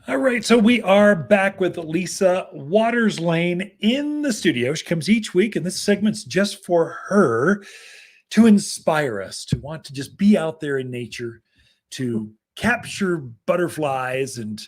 All right, so we are back with Lisa Waters Lane in the studio. She comes each week, and this segment's just for her to inspire us to want to just be out there in nature, to capture butterflies and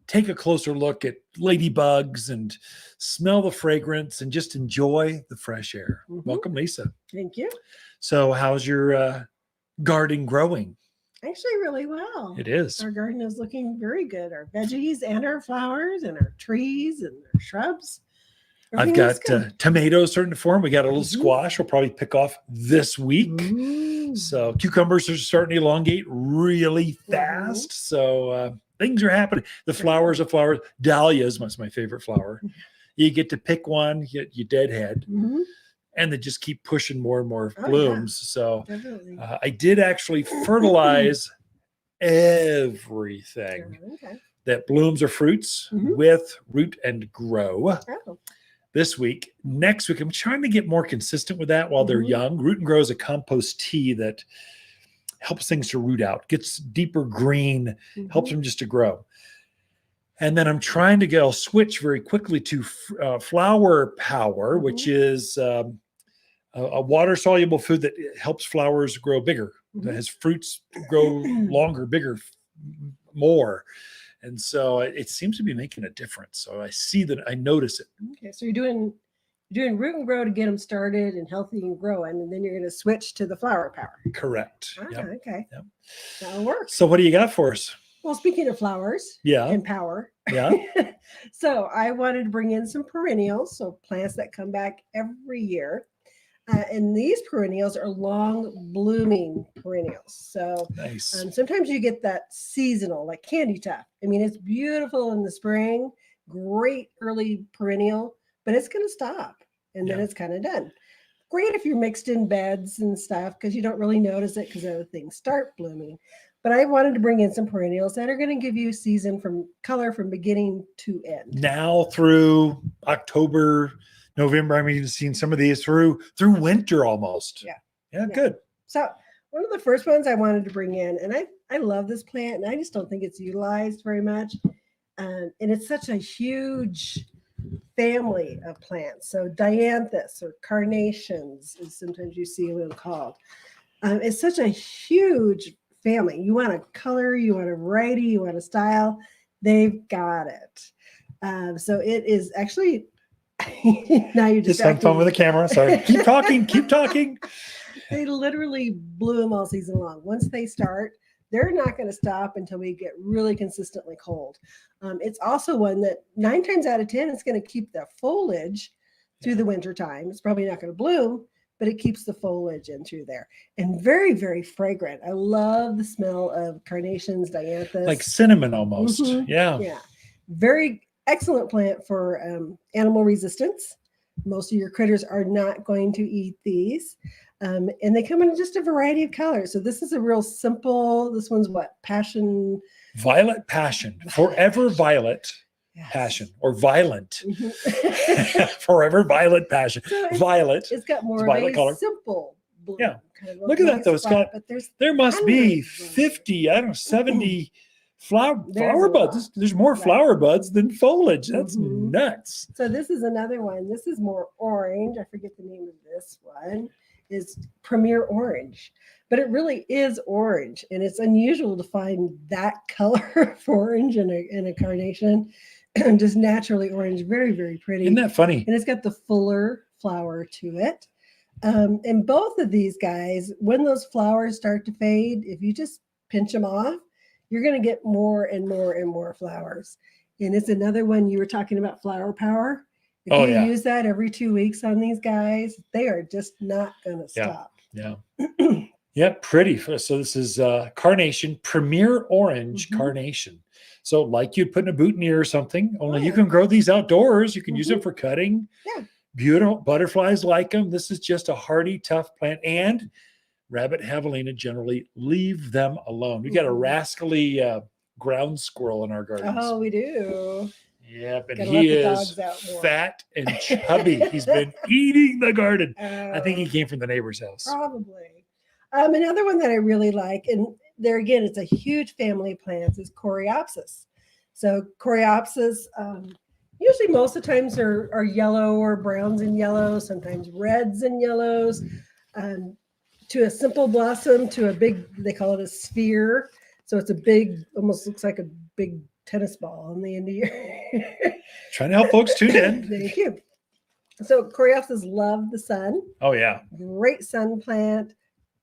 take a closer look at ladybugs and smell the fragrance and just enjoy the fresh air. Welcome, Lisa. Thank you. So, how's your garden growing? Actually, really well. It is. Our garden is looking very good. Our veggies and our flowers and our trees and our shrubs. I've Everything got looks good. tomatoes starting to form. We got a little Mhm. squash we'll probably pick off this week. Ooh. So cucumbers are starting to elongate really fast. So things are happening. The flowers of flowers. Dahlias, that's my favorite flower. You get to pick one, you deadhead. And they just keep pushing more and more blooms. Yeah. So Definitely. I did actually fertilize everything that blooms or fruits with Root and Grow this week. Next week, I'm trying to get more consistent with that while they're young. Root and Grow is a compost tea that helps things to root out, gets deeper green, helps them just to grow. And then I'm trying to I'll switch very quickly to Flower Power, which is a water-soluble food that helps flowers grow bigger, that has fruits grow longer, bigger, more. And so it seems to be making a difference. So I see that, I notice it. Okay, so you're doing Root and Grow to get them started and healthy and growing, and then you're going to switch to the Flower Power. Correct. Okay. Yep. That'll work. So what do you got for us? Well, speaking of flowers and power, so I wanted to bring in some perennials, so plants that come back every year. And these perennials are long blooming perennials. So sometimes you get that seasonal, like candy tuft. I mean, it's beautiful in the spring, great early perennial, but it's going to stop and then it's kind of done. Great if you're mixed in beds and stuff because you don't really notice it because other things start blooming. But I wanted to bring in some perennials that are going to give you season from color from beginning to end. Now through October, November, I'm even seeing some of these through winter almost. Yeah, good. So one of the first ones I wanted to bring in, and I love this plant, and I just don't think it's utilized very much. And it's such a huge family of plants. So dianthus or carnations, as sometimes you see them called. It's such a huge family. You want a color, you want a variety, you want a style, they've got it. So it is actually now you're just having fun with the camera. Sorry. Keep talking. They literally bloom all season long. Once they start, they're not going to stop until we get really consistently cold. It's also one that 9 times out of 10 is going to keep the foliage through the winter time. It's probably not going to bloom, but it keeps the foliage in through there. And very, very fragrant. I love the smell of carnations, dianthus. Like cinnamon almost. Yeah. Very excellent plant for animal resistance. Most of your critters are not going to eat these. And they come in just a variety of colors. So this is a real simple, this one's what? Passion? Violet passion. Forever violet. Passion or violent. Forever violet passion. So violet. It's got more of a color. Simple blue. Yeah. Kind of look at that though. It's got, there must be 50, 70 flower buds. There's more flower buds than foliage. That's nuts. So this is another one. This is more orange. I forget the name of this one. Is Premier Orange. But it really is orange. And it's unusual to find that color of orange in a carnation. Just naturally orange, very, very pretty. Isn't that funny? And it's got the fuller flower to it. And both of these guys, when those flowers start to fade, if you just pinch them off, you're going to get more and more and more flowers. And it's another one you were talking about, Flower Power. If you use that every 2 weeks on these guys, they are just not going to stop. Yeah, pretty. So this is carnation, Premier Orange carnation. So like you'd put in a boutonniere or something, only you can grow these outdoors. You can use them for cutting. Yeah. Beautiful. Butterflies like them. This is just a hardy, tough plant. And rabbit javelina generally leave them alone. We got a rascally ground squirrel in our garden. Oh, we do. Yep, and he is fat and chubby. He's been eating the garden. I think he came from the neighbor's house. Probably. Another one that I really like, and there again, it's a huge family of plants, is Coreopsis. So coreopsis, usually most of the times are yellow or browns and yellows, sometimes reds and yellows, to a simple blossom to a big, they call it a sphere. So it's a big, almost looks like a big tennis ball on the end of your. Trying to help folks tune in. Thank you. So coreopsis love the sun. Oh, yeah. Great sun plant,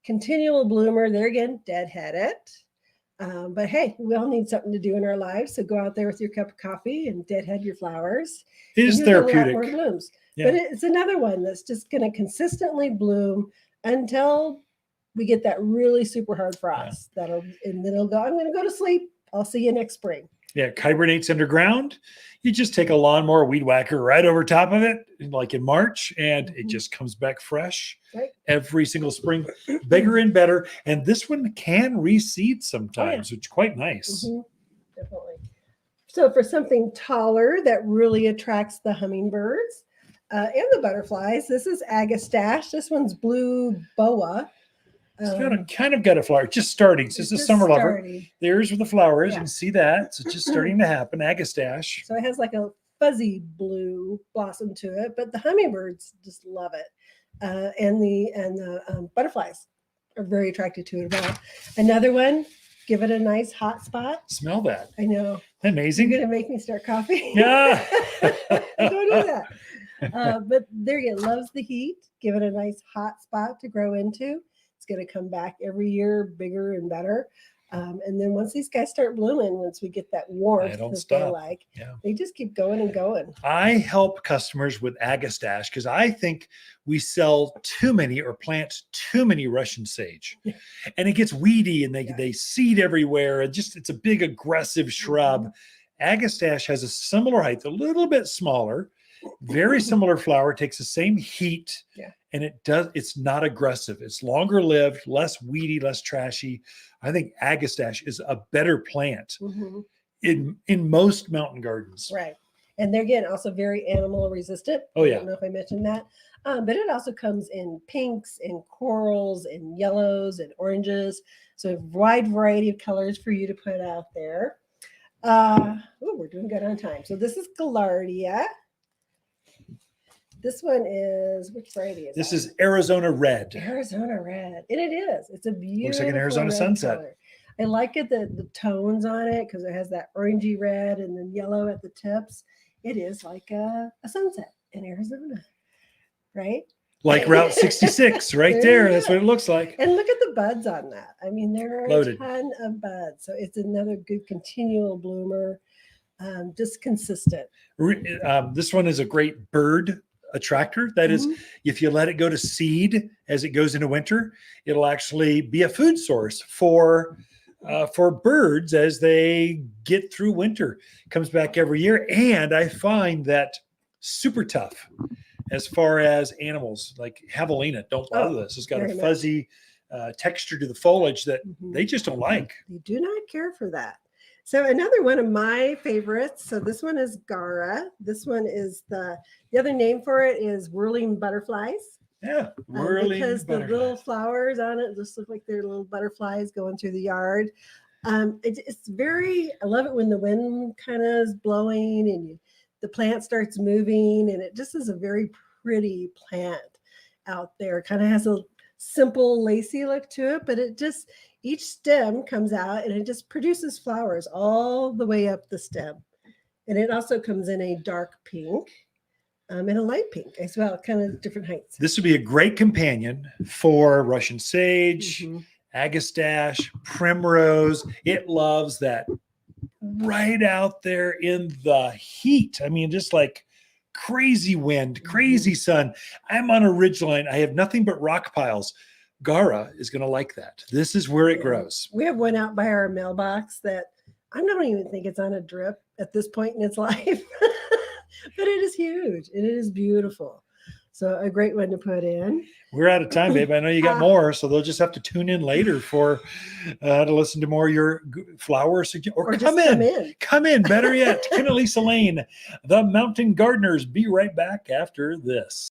continual bloomer. There again, deadhead it. But hey, we all need something to do in our lives. So go out there with your cup of coffee and deadhead your flowers. It is therapeutic. More blooms. Yeah. But it's another one that's just going to consistently bloom until we get that really super hard frost. And then it'll go, I'm going to go to sleep. I'll see you next spring. Yeah, it hibernates underground. You just take a lawnmower weed whacker right over top of it, like in March, and it just comes back fresh every single spring, bigger and better. And this one can reseed sometimes, which is quite nice. Definitely. So for something taller that really attracts the hummingbirds and the butterflies, this is agastache. This one's blue boa. It's kind of got a flower, just starting. So it's a summer lover. There's where the flowers. You can see that. So it's just starting to happen. Agastache. So it has like a fuzzy blue blossom to it, but the hummingbirds just love it, and the butterflies are very attracted to it as well. Another one, give it a nice hot spot. Smell that. I know. Amazing. You're gonna make me start coughing. Yeah. Don't do that. But there you go. Loves the heat. Give it a nice hot spot to grow into. It's going to come back every year bigger and better. And then once these guys start blooming, once we get that warmth that they like, they just keep going and going. I help customers with agastache because I think we sell too many or plant too many Russian sage. And it gets weedy and they seed everywhere. It's a big aggressive shrub. Agastache has a similar height, a little bit smaller, very similar flower, takes the same heat. And it's not aggressive. It's longer lived, less weedy, less trashy. I think agastache is a better plant in most mountain gardens. Right. And they're, again, also very animal resistant. Oh, yeah. I don't know if I mentioned that. But it also comes in pinks and corals and yellows and oranges. So a wide variety of colors for you to put out there. We're doing good on time. So this is Gaillardia. This one is, which variety is this? Is Arizona Red. Arizona Red. And it is. It's a beautiful looks like an Arizona sunset. Color. I like it, the tones on it, because it has that orangey red and then yellow at the tips. It is like a sunset in Arizona, right? Like Route 66 right there. That's what it looks like. And look at the buds on that. I mean, there are loaded. A ton of buds. So it's another good continual bloomer, just consistent. This one is a great bird attractor. That is, if you let it go to seed as it goes into winter, it'll actually be a food source for birds as they get through winter. Comes back every year. And I find that super tough as far as animals like javelina don't love this. It's got a fuzzy texture to the foliage that they just don't like. They do not care for that. So another one of my favorites. So this one is Gara. This one is the other name for it is whirling butterflies. Yeah, whirling because butterflies. The little flowers on it just look like they're little butterflies going through the yard. It's very. I love it when the wind kind of is blowing and the plant starts moving, and it just is a very pretty plant out there. Kind of has a simple lacy look to it, but it just. Each stem comes out and it just produces flowers all the way up the stem. And it also comes in a dark pink and a light pink as well, kind of different heights. This would be a great companion for Russian sage, agastache, primrose. It loves that right out there in the heat. I mean, just like crazy wind, crazy sun. I'm on a ridgeline. I have nothing but rock piles. Gara is going to like that. This is where it grows. We have one out by our mailbox that I don't even think it's on a drip at this point in its life, but it is huge and it is beautiful. So a great one to put in. We're out of time, babe. I know you got more, so they'll just have to tune in later for to listen to more of your flower suggestions. Or come in. Come in. Better yet, Ken and Lisa Lain, the Mountain Gardeners. Be right back after this.